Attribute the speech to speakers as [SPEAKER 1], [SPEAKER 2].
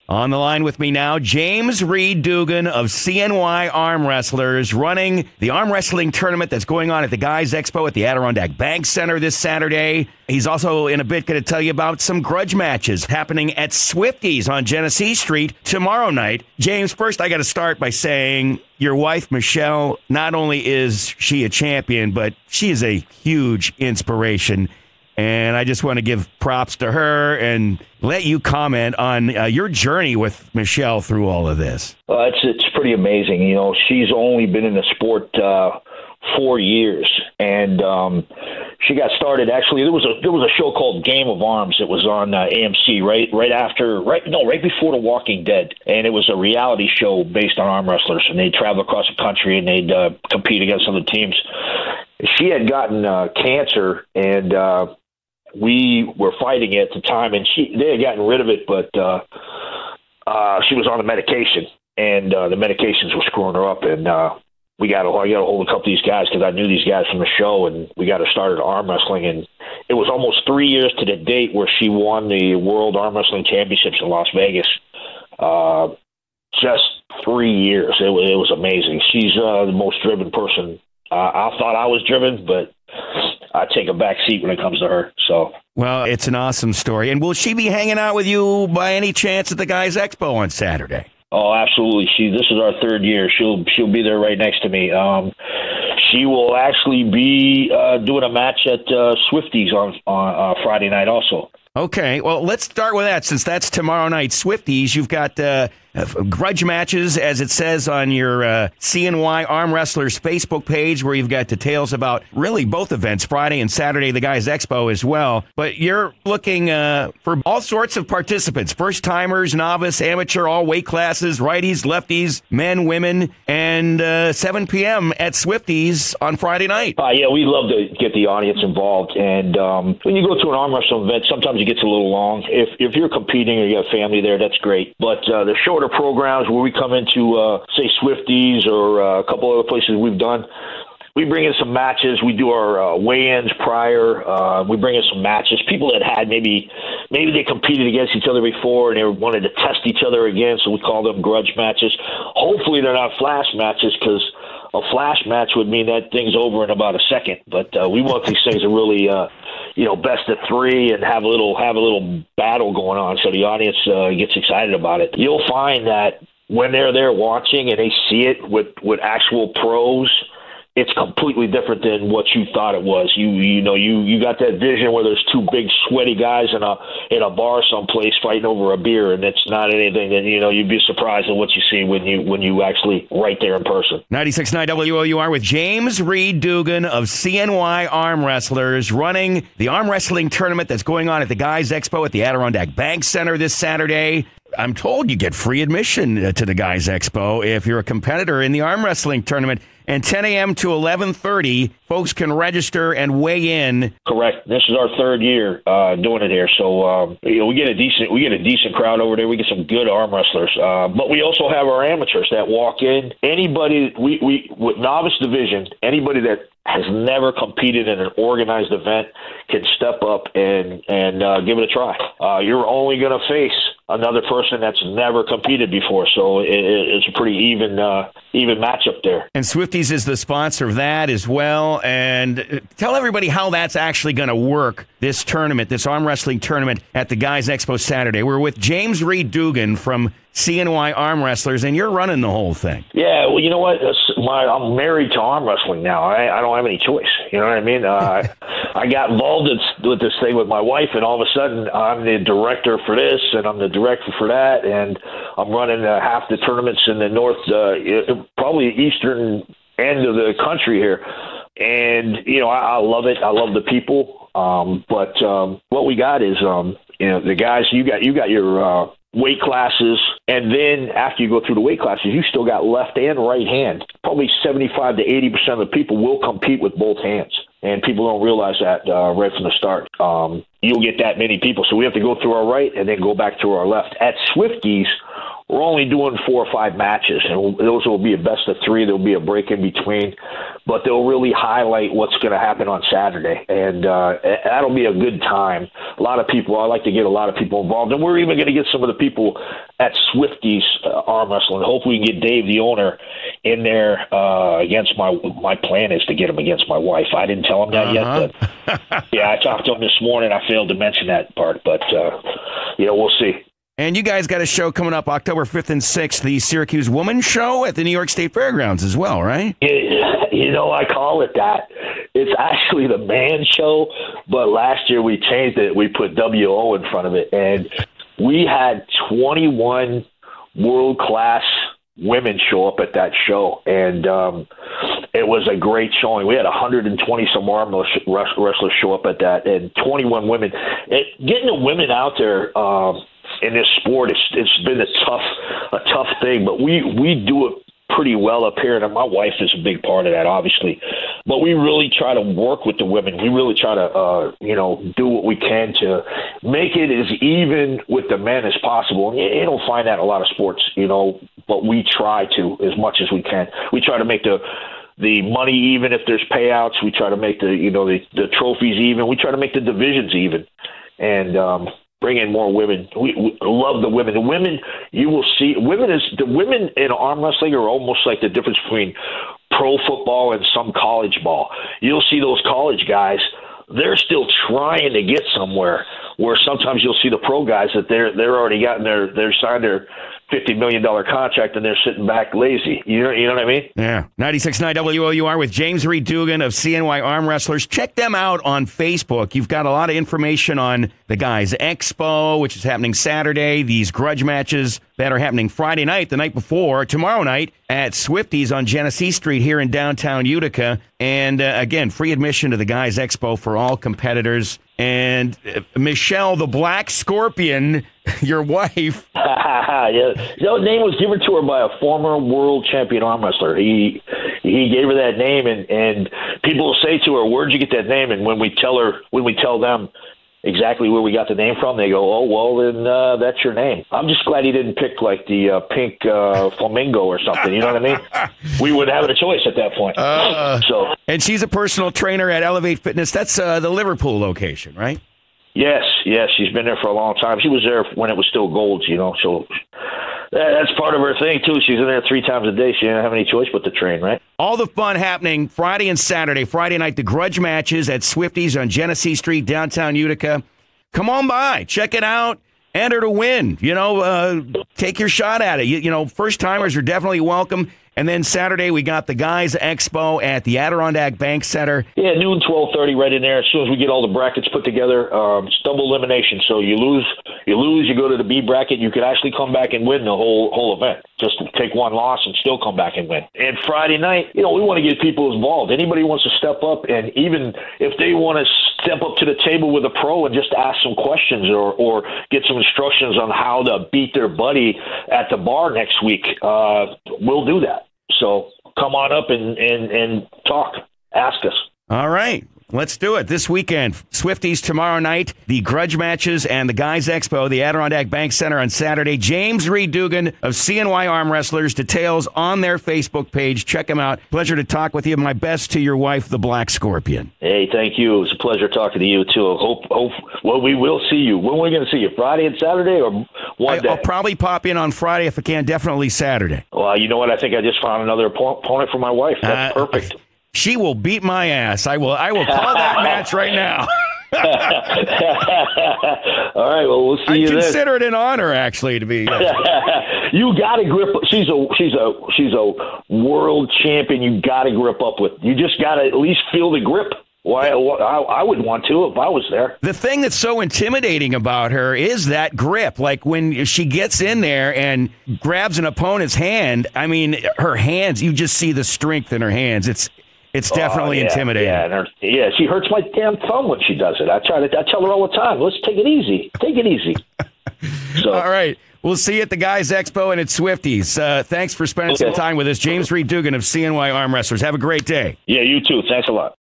[SPEAKER 1] On the line with me now, James Reid Dougan of CNY Arm Wrestlers, running the arm wrestling tournament that's going on at the Guys Expo at the Adirondack Bank Center this Saturday. He's also in a bit going to tell you about some grudge matches happening at Swifties on Genesee Street tomorrow night. James, first I got to start by saying your wife, Michelle, not only is she a champion, but she is a huge inspiration. And I just want to give props to her and let you comment on your journey with Michelle through all of this.
[SPEAKER 2] It's pretty amazing. You know, she's only been in the sport 4 years, and she got started. Actually, there was a show called Game of Arms that was on AMC right before The Walking Dead, and it was a reality show based on arm wrestlers, and they'd travel across the country and they'd compete against other teams. She had gotten cancer, and we were fighting it at the time, and they had gotten rid of it, but she was on the medication, and the medications were screwing her up, and I got a hold of a couple of these guys because I knew these guys from the show, and we got her started arm wrestling, and it was almost 3 years to the date where she won the World Arm Wrestling Championships in Las Vegas. Just 3 years. It was amazing. She's the most driven person. I thought I was driven, but I take a back seat when it comes to her. So,
[SPEAKER 1] well, it's an awesome story. And will she be hanging out with you by any chance at the Guys Expo on Saturday?
[SPEAKER 2] Oh, absolutely. This is our third year. She'll be there right next to me. She will actually be doing a match at Swifties on Friday night also.
[SPEAKER 1] Okay, well, let's start with that. Since that's tomorrow night, Swifties, you've got grudge matches, as it says on your CNY Arm Wrestlers Facebook page, where you've got details about really both events, Friday and Saturday, the Guys Expo as well. But you're looking for all sorts of participants, first-timers, novice, amateur, all weight classes, righties, lefties, men, women, and 7 p.m. at Swifties on Friday night.
[SPEAKER 2] Yeah, we love to get the audience involved. And when you go to an arm wrestling event, sometimes it gets a little long. If you're competing or you have family there, that's great. But the shorter programs where we come into, say, Swifties or a couple other places we've done, we bring in some matches. We do our weigh-ins prior. We bring in some matches. People that had maybe they competed against each other before and they wanted to test each other again, so we call them grudge matches. Hopefully they're not flash matches, because a flash match would mean that thing's over in about a second. But we want these things to really, best of three and have a little battle going on, so the audience gets excited about it. You'll find that when they're there watching and they see it with actual pros, it's completely different than what you thought it was. You got that vision where there's two big sweaty guys in a bar someplace fighting over a beer, and it's not anything that you'd be surprised at what you see when you actually right there in person. 96.9
[SPEAKER 1] WOUR with James Reid Dougan of CNY Arm Wrestlers, running the arm wrestling tournament that's going on at the Guys Expo at the Adirondack Bank Center this Saturday. I'm told you get free admission to the Guys Expo if you're a competitor in the arm wrestling tournament. And 10 a.m. to 11:30, folks can register and weigh in.
[SPEAKER 2] Correct. This is our third year doing it here, so we get a decent crowd over there. We get some good arm wrestlers, but we also have our amateurs that walk in. Anybody we with novice division, anybody that has never competed in an organized event can step up and give it a try. You're only going to face another person that's never competed before, so it's a pretty even matchup there.
[SPEAKER 1] And Swifties is the sponsor of that as well. And tell everybody how that's actually going to work, this tournament, this arm wrestling tournament at the Guys Expo Saturday. We're with James Reid Dougan from CNY Arm Wrestlers, and you're running the whole thing.
[SPEAKER 2] Yeah, well, you know what? I'm married to arm wrestling now. I don't have any choice. You know what I mean? I got involved with this thing with my wife, and all of a sudden I'm the director for this, and I'm the director for that, and I'm running half the tournaments in the north, probably eastern end of the country here. And, I love it. I love the people. But what we got is, the guys, you got your weight classes, and then after you go through the weight classes, you still got left and right hand. Probably 75 to 80% of the people will compete with both hands, and people don't realize that right from the start. You'll get that many people, so we have to go through our right and then go back through our left. At Swifties, we're only doing 4 or 5 matches, and those will be a best of 3. There'll be a break in between, but they'll really highlight what's going to happen on Saturday, and that'll be a good time. A lot of people, I like to get a lot of people involved, and we're even going to get some of the people at Swifties Arm Wrestling. Hopefully we can get Dave, the owner, in there against my plan is to get him against my wife. I didn't tell him that yet, but yeah, I talked to him this morning. I failed to mention that part, but we'll see.
[SPEAKER 1] And you guys got a show coming up October 5th and 6th, the Syracuse Women's Show at the New York State Fairgrounds as well, right?
[SPEAKER 2] I call it that. It's actually the man show, but last year we changed it. We put WO in front of it, and we had 21 world-class women show up at that show, and it was a great showing. We had 120-some arm wrestlers show up at that, and 21 women. Getting the women out there in this sport, it's been a tough thing, but we do it pretty well up here, and my wife is a big part of that, obviously. But we really try to work with the women. We really try to, do what we can to make it as even with the men as possible. And you don't find that in a lot of sports, but we try to as much as we can. We try to make the money even if there's payouts. We try to make the trophies even. We try to make the divisions even. And bring in more women. We love the women. The women, you will see, the women in arm wrestling are almost like the difference between pro football and some college ball. You'll see those college guys, they're still trying to get somewhere, where sometimes you'll see the pro guys that they're already gotten they're signed their $50 million contract and they're sitting back lazy. You know what I mean?
[SPEAKER 1] Yeah. 96.9 WOUR with James Reid Dougan of CNY Arm Wrestlers. Check them out on Facebook. You've got a lot of information on the Guys Expo, which is happening Saturday, these grudge matches that are happening Friday night, the night before, tomorrow night at Swifties on Genesee Street here in downtown Utica. And again, free admission to the Guys Expo for all competitors. And Michelle, the Black Scorpion, your wife.
[SPEAKER 2] Yeah, the name was given to her by a former world champion arm wrestler. He gave her that name, and people will say to her, "Where'd you get that name?" And when we tell them exactly where we got the name from, they go, "Oh, well, then that's your name." I'm just glad he didn't pick like the pink flamingo or something. You know what I mean? We wouldn't have a choice at that point.
[SPEAKER 1] And she's a personal trainer at Elevate Fitness. That's the Liverpool location, right?
[SPEAKER 2] Yes. She's been there for a long time. She was there when it was still Gold's, so that's part of her thing, too. She's in there 3 times a day. She didn't have any choice but to train, right?
[SPEAKER 1] All the fun happening Friday and Saturday. Friday night, the grudge matches at Swifties on Genesee Street, downtown Utica. Come on by. Check it out. Enter to win. Take your shot at it. First-timers are definitely welcome. And then Saturday, we got the Guys Expo at the Adirondack Bank Center.
[SPEAKER 2] Yeah, noon, 12:30 right in there. As soon as we get all the brackets put together, it's double elimination. So you lose, you go to the B bracket. You could actually come back and win the whole event. Just take one loss and still come back and win. And Friday night, we want to get people involved. Anybody who wants to step up, and even if they want to step up to the table with a pro and just ask some questions or get some instructions on how to beat their buddy at the bar next week, we'll do that. So come on up and talk. Ask us.
[SPEAKER 1] All right. Let's do it this weekend. Swifties tomorrow night, the grudge matches, and the Guys Expo, the Adirondack Bank Center on Saturday. James Reid Dougan of CNY Arm Wrestlers. Details on their Facebook page. Check them out. Pleasure to talk with you. My best to your wife, the Black Scorpion.
[SPEAKER 2] Hey, thank you. It's a pleasure talking to you, too. Well, we will see you. When are we going to see you? Friday and Saturday or one day?
[SPEAKER 1] I'll probably pop in on Friday if I can. Definitely Saturday.
[SPEAKER 2] Well, you know what? I think I just found another opponent for my wife. That's perfect.
[SPEAKER 1] She will beat my ass. I will call that match right now.
[SPEAKER 2] All right, well, we'll see you then.
[SPEAKER 1] I consider it an honor, actually, to be.
[SPEAKER 2] You got to grip. She's a world champion. You got to grip up with. You just got to at least feel the grip. Why? I would want to if I was there.
[SPEAKER 1] The thing that's so intimidating about her is that grip. Like when she gets in there and grabs an opponent's hand. I mean, her hands. You just see the strength in her hands. It's definitely intimidating.
[SPEAKER 2] Yeah, she hurts my damn thumb when she does it. I tell her all the time, let's take it easy. Take it easy. So,
[SPEAKER 1] all right. We'll see you at the Guys Expo and at Swifties. Thanks for spending some time with us. James Reid Dougan of CNY Arm Wrestlers. Have a great day.
[SPEAKER 2] Yeah, you too. Thanks a lot.